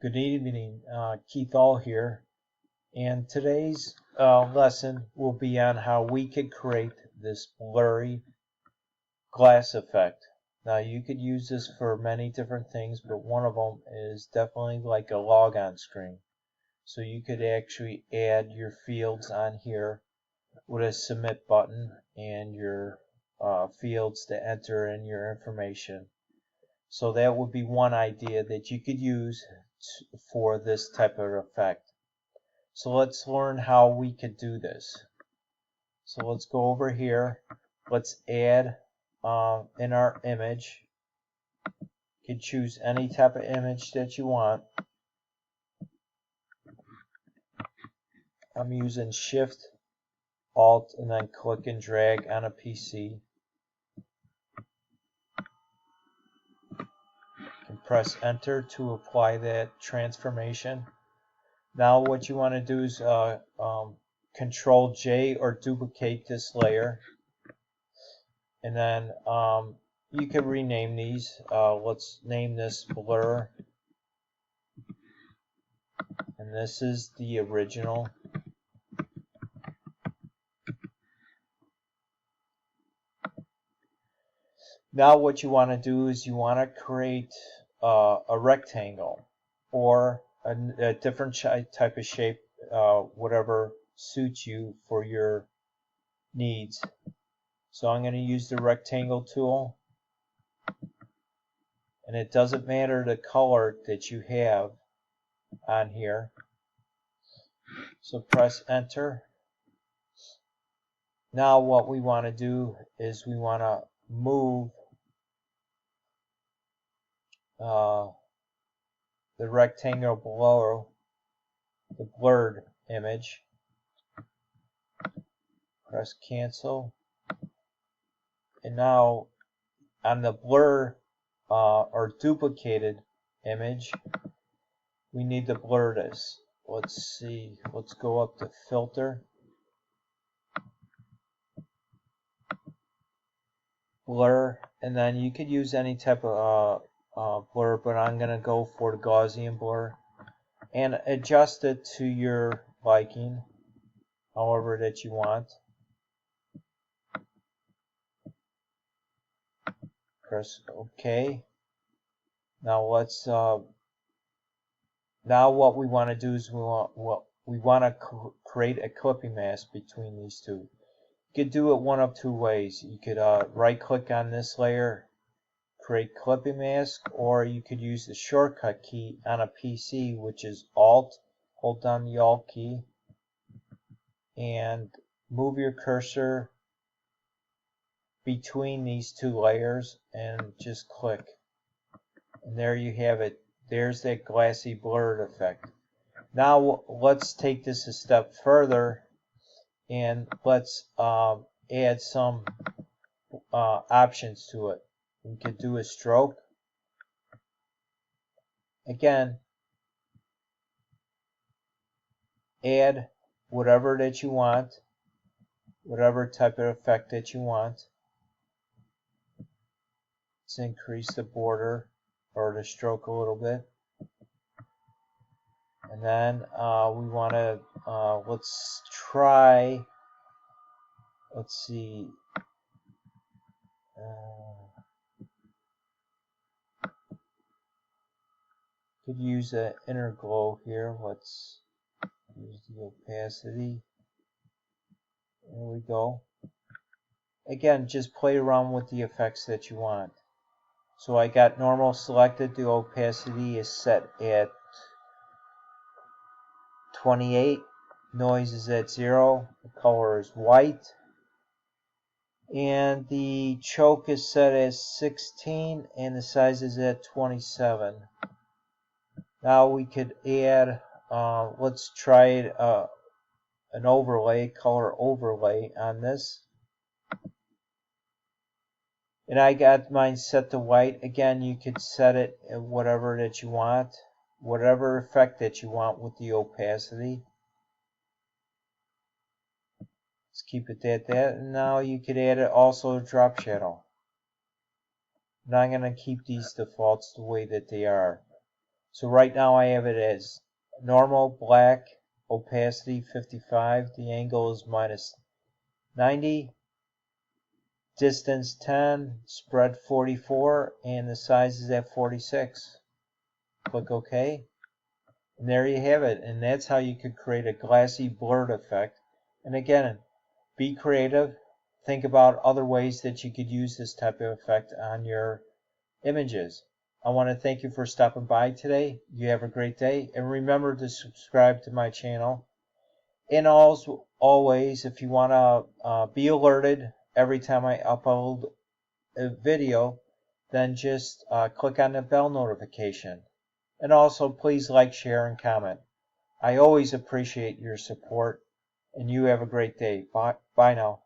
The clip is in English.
Good evening, Keith All here, and today's lesson will be on how we could create this blurry glass effect. Now you could use this for many different things, but one of them is definitely like a logon screen. So you could actually add your fields on here with a submit button and your fields to enter in your information. So that would be one idea that you could use for this type of effect. So let's learn how we could do this. So let's go over here. Let's add in our image. You can choose any type of image that you want. I'm using Shift, Alt, and then click and drag on a PC. You can press Enter to apply that transformation. Now what you want to do is Control J or duplicate this layer, and then you can rename these. Let's name this Blur, and this is the original. Now what you want to do is you want to create a rectangle or a different type of shape, whatever suits you for your needs. So I'm going to use the rectangle tool, and it doesn't matter the color that you have on here. So press Enter. Now what we want to do is we want to move the rectangle below the blurred image. Press Cancel. And now on the blur or duplicated image, we need to blur this. Let's see, let's go up to Filter, Blur, and then you could use any type of blur, but I'm going to go for the Gaussian blur and adjust it to your liking, however that you want. Press OK. Now let's now what we want to do is we want to create a clipping mask between these two. You could do it one of two ways. You could right click on this layer, create clipping mask, or you could use the shortcut key on a PC, which is Alt. Hold down the Alt key and move your cursor between these two layers and just click. And there you have it. There's that glassy blurred effect. Now let's take this a step further and let's add some options to it. We could do a stroke. Again, add whatever that you want, whatever type of effect that you want. Let's increase the border or the stroke a little bit. And then we want to, let's try, let's see, could use an inner glow here. Let's use the opacity. There we go. Again, just play around with the effects that you want. So I got normal selected. The opacity is set at 28. Noise is at 0. The color is white. And the choke is set as 16 and the size is at 27. Now we could add, let's try an overlay, color overlay on this. And I got mine set to white. Again, you could set it at whatever that you want, whatever effect that you want with the opacity. Let's keep it at that. And now you could add it also a drop shadow. Now I'm going to keep these defaults the way that they are. So right now I have it as normal, black, opacity 55, the angle is minus 90, distance 10, spread 44, and the size is at 46. Click OK. And there you have it. And that's how you could create a glassy blurred effect. And again, be creative. Think about other ways that you could use this type of effect on your images. I want to thank you for stopping by today. You have a great day. And remember to subscribe to my channel. And always, if you want to be alerted every time I upload a video, then just click on the bell notification. And also, please like, share, and comment. I always appreciate your support. And you have a great day. Bye now.